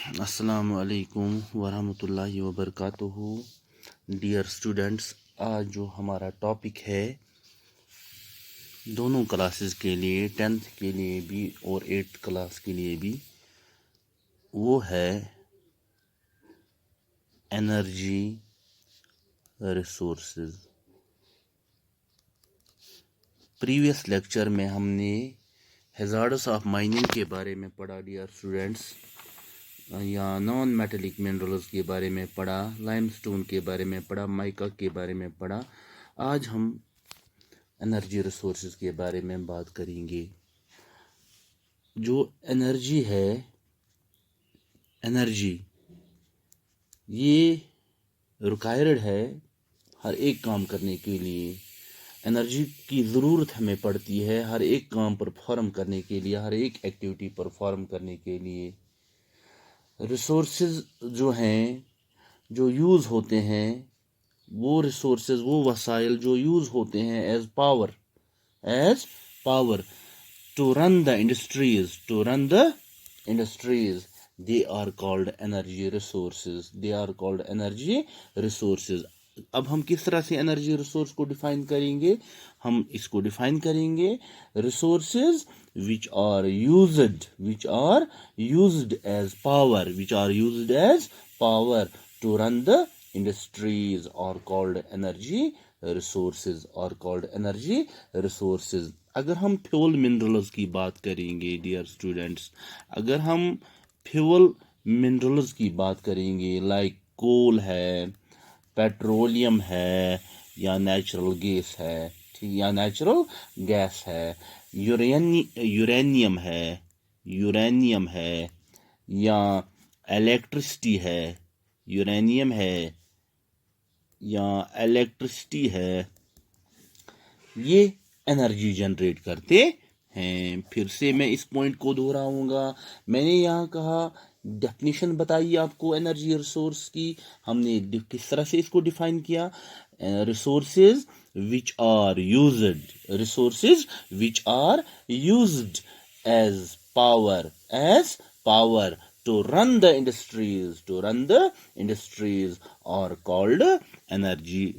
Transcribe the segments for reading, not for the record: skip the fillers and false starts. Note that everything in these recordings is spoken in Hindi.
अस्सलामु अलैकुम वरहमतुल्लाहि वबरकातुहू। डियर स्टूडेंट्स, आज जो हमारा टॉपिक है दोनों क्लासेस के लिए, 10th के लिए भी और 8th क्लास के लिए भी, वो है एनर्जी रिसोर्सेज। प्रीवियस लेक्चर में हमने हैजार्ड्स ऑफ माइनिंग के बारे में पढ़ा डियर स्टूडेंट्स, या नॉन मेटेलिक मिनरल्स के बारे में पढ़ा, लाइमस्टोन के बारे में पढ़ा, माइका के बारे में पढ़ा। आज हम एनर्जी रिसोर्सेज के बारे में बात करेंगे। जो एनर्जी है, एनर्जी ये रिक्वायर्ड है हर एक काम करने के लिए। एनर्जी की ज़रूरत हमें पड़ती है हर एक काम परफॉर्म करने के लिए, हर एक एक्टिविटी परफॉर्म करने के लिए। रिसोर्सेज जो हैं, जो यूज़ होते हैं, वो रिसोर्सेज, वो वसाइल जो यूज़ होते हैं as power to run the industries, they are called energy resources. अब हम किस तरह से एनर्जी रिसोर्स को डिफाइन करेंगे? हम इसको डिफाइन करेंगे resources which are used as power to run the industries are called energy resources. अगर हम फ्यूल मिनरल्स की बात करेंगे डियर स्टूडेंट्स, अगर हम फ्यूल मिनरल्स की बात करेंगे, लाइक कोल है, पेट्रोलियम है, या नेचुरल गैस है, ठीक, या नेचुरल गैस है, यूरेनियम है, या इलेक्ट्रिसिटी है, यूरेनियम है या इलेक्ट्रिसिटी है, ये एनर्जी जनरेट करते हैं। फिर से मैं इस पॉइंट को दोहराऊंगा। मैंने यहाँ कहा डेफिनेशन बताइए आपको एनर्जी रिसोर्स की। हमने किस तरह से इसको डिफाइन किया? Resources which are used as power to run the industries are called energy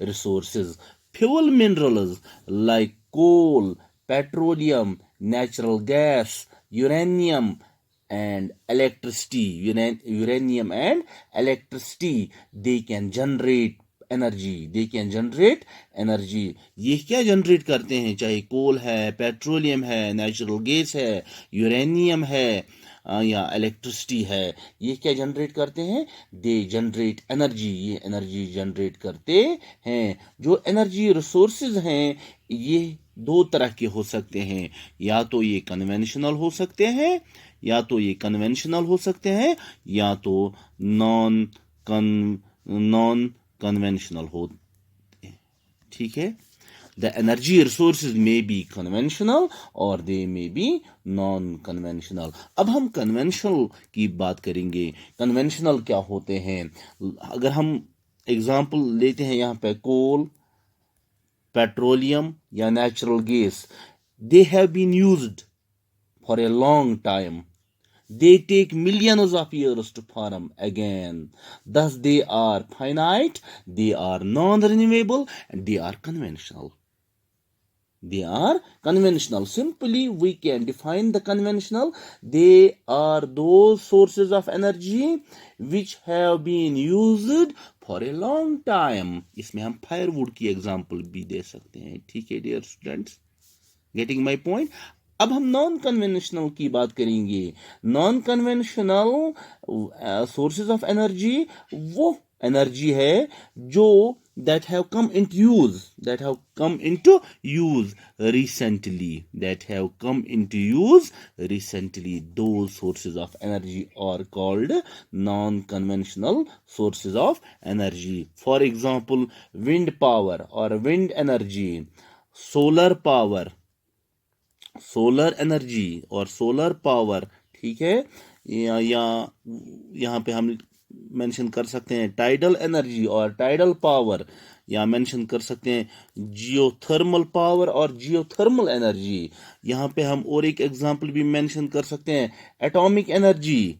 resources. Fuel minerals like coal, petroleum, natural gas, uranium and electricity, they can generate energy. ये क्या जनरेट करते हैं? चाहे कोल है, पेट्रोलियम है, नेचुरल गैस है, यूरेनियम है, या इलेक्ट्रिसिटी है, ये क्या जनरेट करते हैं? दे जनरेट एनर्जी, ये एनर्जी जनरेट करते हैं। जो एनर्जी रिसोर्सेज हैं, ये दो तरह के हो सकते हैं। या तो ये कन्वेंशनल हो सकते हैं, या तो नॉन कन्वेंशनल हो, ठीक है। The energy resources may be conventional और दे मे बी नॉन कन्वेंशनल। अब हम कन्वेंशनल की बात करेंगे। कन्वेंशनल क्या होते हैं? अगर हम एग्जांपल लेते हैं यहाँ पे कोल, पेट्रोलियम या natural gas, they have been used for a long time. They take millions of years to form again. Thus, they are finite, they are non-renewable, and they are conventional. Simply, we can define the conventional. They are those sources of energy which have been used for a long time. इसमें हम फायरवुड की एग्जांपल भी दे सकते हैं, ठीक है dear students? Getting my point? अब हम नॉन कन्वेंशनल की बात करेंगे। Non conventional sources of energy वो एनर्जी है जो that have come into use recently. Those sources of energy are called non-conventional sources of energy. For example, wind power or wind energy, solar energy और सोलर पावर, ठीक है। या यहाँ पे हम मेंशन कर सकते हैं टाइडल एनर्जी और टाइडल पावर, या मेंशन कर सकते हैं जियोथर्मल पावर और जियोथर्मल एनर्जी। यहाँ पे हम और एक एग्जांपल भी मेंशन कर सकते हैं, atomic energy.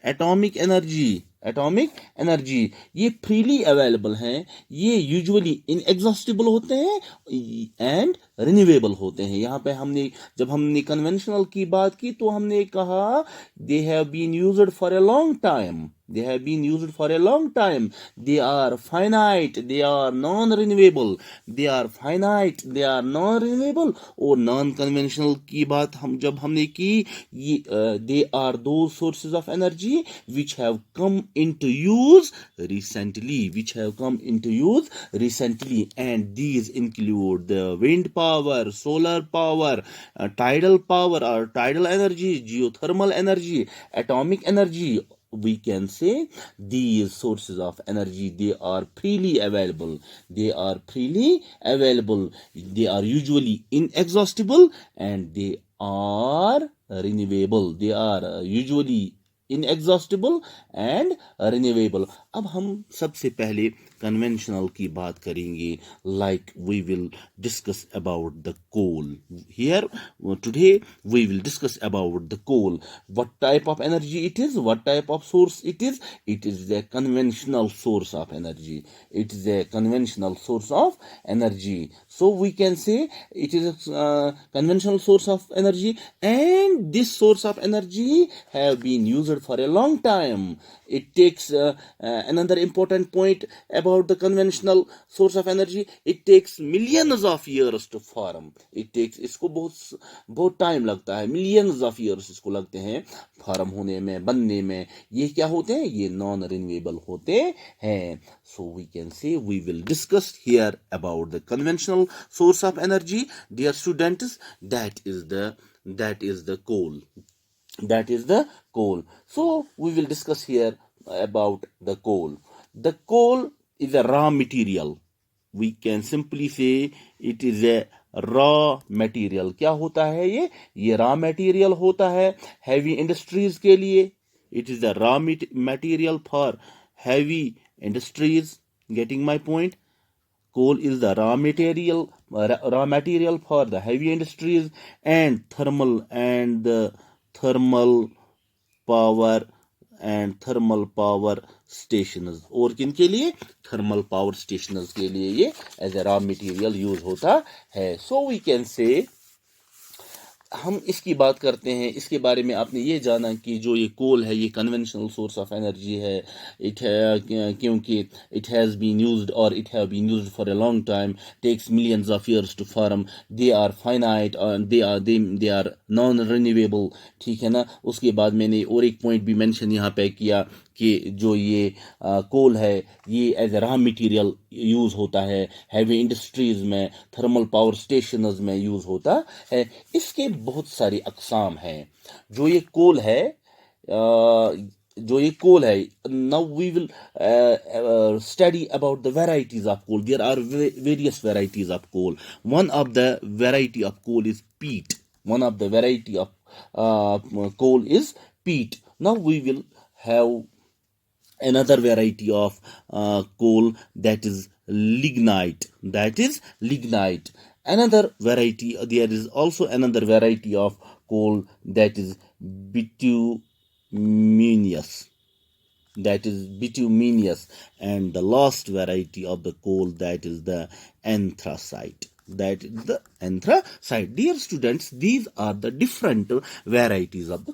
Atomic energy, atomic energy ये फ्रीली अवेलेबल हैं, ये यूजुअली इनएग्जॉस्टिबल होते हैं एंड रिन्यूएबल होते हैं। यहाँ पे जब हमने कन्वेंशनल की बात की तो हमने कहा they have been used for a long time, they have been used for a long time, they are finite, they are non renewable, they are finite, they are non renewable। और नॉन कन्वेंशनल की बात जब हमने की, ये they are those sources of energy which have come into use recently, and these include the wind power, solar power, tidal power or tidal energy, geothermal energy, atomic energy। We can say these sources of energy, they are freely available, they are usually inexhaustible, and they are renewable, they are usually inexhaustible and renewable. अब हम सबसे पहले कन्वेंशनल की बात करेंगे, like we will discuss about the coal. Here today we will discuss about the coal, what type of energy it is, what type of source it is the conventional source of energy, it is a conventional source of energy। So we can say it is a conventional source of energy, and this source of energy have been used for a long time। It takes another important point about the conventional source of energy, it takes millions of years to form। इसको बहुत टाइम लगता है, millions of years इसको लगते हैं फॉर्म होने में, बनने में। ये क्या होते हैं, ये नॉन रिन्यूएबल होते हैं। So we can say we will discuss here about the conventional source of energy, dear students, that is the coal, that is the coal। So we will discuss here about the coal। The coal is a raw material, we can simply say it is a raw material। क्या होता है ये raw material होता है heavy industries के लिए। it is the raw material for heavy industries, getting my point। coal is the raw material for the heavy industries and thermal power stations। और किन के लिए, थर्मल पावर स्टेशंस के लिए ये as a raw material use होता है। सो वी कैन से, हम इसकी बात करते हैं, इसके बारे में आपने ये जाना कि जो ये कोल है ये कन्वेंशनल सोर्स ऑफ एनर्जी है। इट है क्योंकि इट हैज़ बीन यूज्ड और it have been used for a long time, takes millions of years to form, they are finite और दे आर नॉन रिन्यूएबल। ठीक है ना। उसके बाद मैंने और एक पॉइंट भी मेंशन यहाँ पे किया कि जो ये कोल है ये as a raw material use होता है, हैवी इंडस्ट्रीज़ में, थर्मल पावर स्टेशंस में यूज़ होता है। इसके बहुत सारी अकसाम हैं। जो ये कोल है now we will study about the varieties of coal। there are various varieties of coal। one of the variety of coal is peat, one of the variety of coal is peat। now we will have another variety of coal, that is lignite, another variety, there is also another variety of coal, that is bituminous, and the last variety of the coal, that is the anthracite, Dear students, these are the different varieties of the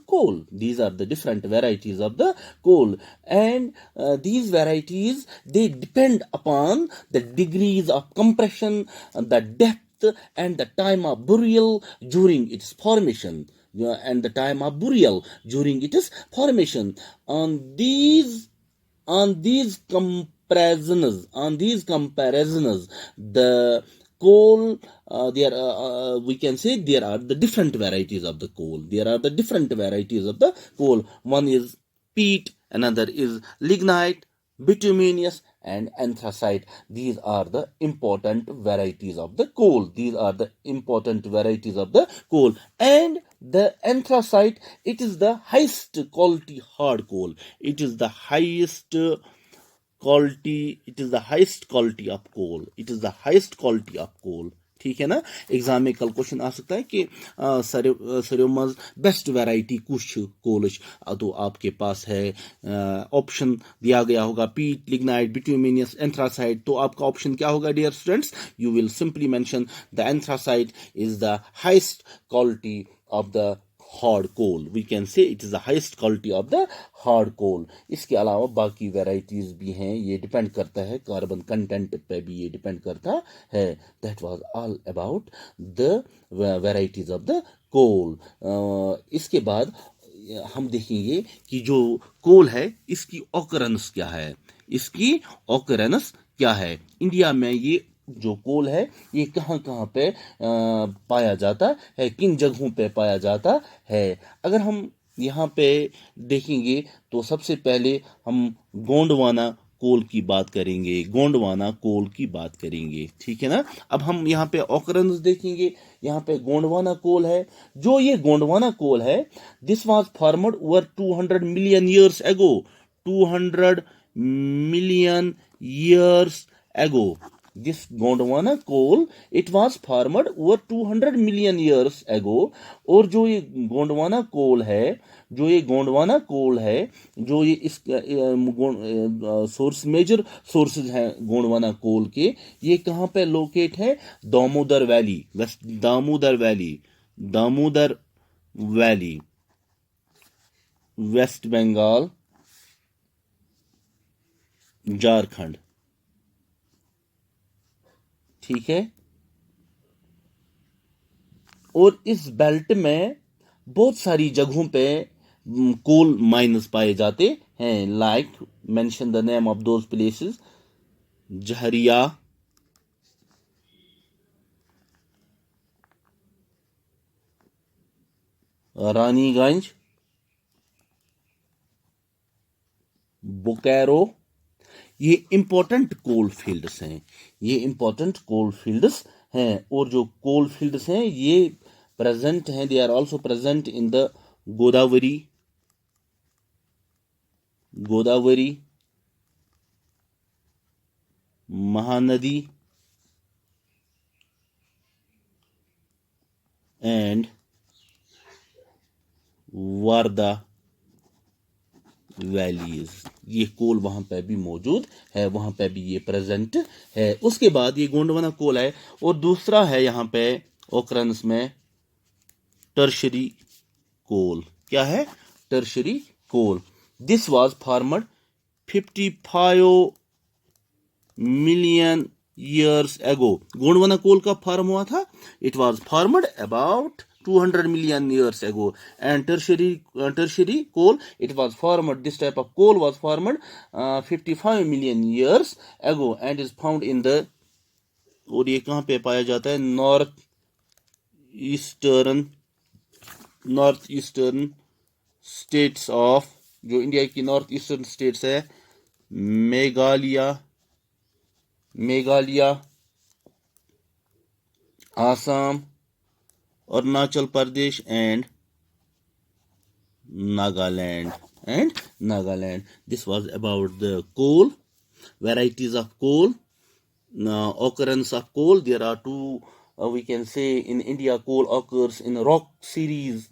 coal, and these varieties, they depend upon the degrees of compression, the depth and the time of burial during its formation, On these comparisons, the coal, we can say there are the different varieties of the coal। One is peat, another is lignite, bituminous, and anthracite। These are the important varieties of the coal, and the anthracite, it is the highest quality hard coal, quality, it is the highest quality of coal. It is the highest quality of coal. ठीक है ना. एग्जाम में कल क्वेश्चन आ सकता है कि सरियों मज बेस्ट वैरायटी कुछ कोलच. तो आपके पास है ऑप्शन दिया गया होगा पीट, लिग्नाइट, बिटुमिनस, एंथ्रासाइट. तो आपका ऑप्शन क्या होगा dear students? You will simply mention the anthracite is the highest quality of the hard coal. We can say it is the highest quality of the hard coal. इसके अलावा बाकी वेराइटीज भी हैं. ये डिपेंड करता है कार्बन कंटेंट पे भी ये डिपेंड करता है. That was all about the varieties of the coal. इसके बाद हम देखेंगे कि जो कोल है इसकी ऑकरेंस क्या है. इसकी ऑकरेंस क्या है. इंडिया में ये जो कोल है ये कहाँ कहाँ पे पाया जाता है, किन जगहों पे पाया जाता है. अगर हम यहाँ पे देखेंगे तो सबसे पहले हम गोंडवाना कोल की बात करेंगे. गोंडवाना कोल की बात करेंगे. ठीक है ना. अब हम यहाँ पे ऑकरेंस देखेंगे. यहाँ पे गोंडवाना कोल है. जो ये गोंडवाना कोल है this was formed over 200 million years ago. 200 million years ago. This Gondwana coal, it was formed over 200 million years ago. और जो ये गोंडवाना कोल है, जो ये गोंडवाना कोल है, जो ये इस सोर्स मेजर सोर्सेज हैं गोंडवाना कोल के, ये कहाँ पे लोकेट है? Damodar Valley, West Damodar Valley, Damodar Valley, West Bengal, Jharkhand. ठीक है. और इस बेल्ट में बहुत सारी जगहों पे कोल माइनस पाए जाते हैं. Like mention the name of those places. जहरिया, रानीगंज, बोकारो. ये इंपॉर्टेंट कोल फील्ड्स हैं. ये इंपॉर्टेंट कोल फील्ड्स हैं. और जो कोल फील्ड्स हैं ये प्रेजेंट हैं. They are also present in the Godavari, Godavari, Mahanadi and Wardha valleys. ये कोल वहां पे भी मौजूद है, वहां पे भी ये प्रेजेंट है. उसके बाद ये गोंडवाना कोल है. और दूसरा है यहां पे ऑकरेंस में टर्शरी कोल. क्या है? Tertiary coal. This was formed 55 million years ago. Gondwana coal कब फॉर्म हुआ था? It was formed about 200 million years ago. And tertiary coal, it was formed, this type of coal was formed 55 million years ago and is found in the, और ये कहाँ पे पाया जाता है? नॉर्थ ईस्टर्न स्टेट्स ऑफ, जो इंडिया की नॉर्थ ईस्टर्न स्टेट्स है, Meghalaya, Assam, Arunachal Pradesh and Nagaland. This was about the coal, varieties of coal, occurrence of coal. There are two, we can say in India coal occurs in a rock series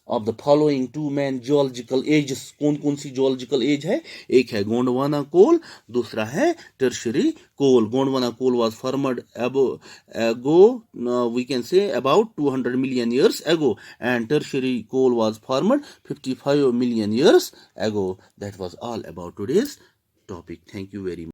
of the following two main geological ages. कौन कौन सी geological age है? एक है गोंडवाना कोल, दूसरा है tertiary coal. Gondwana coal was formed ago, we can say about 200 million years ago, and tertiary coal was formed 55 million years ago. That was all about today's topic. Thank you very much.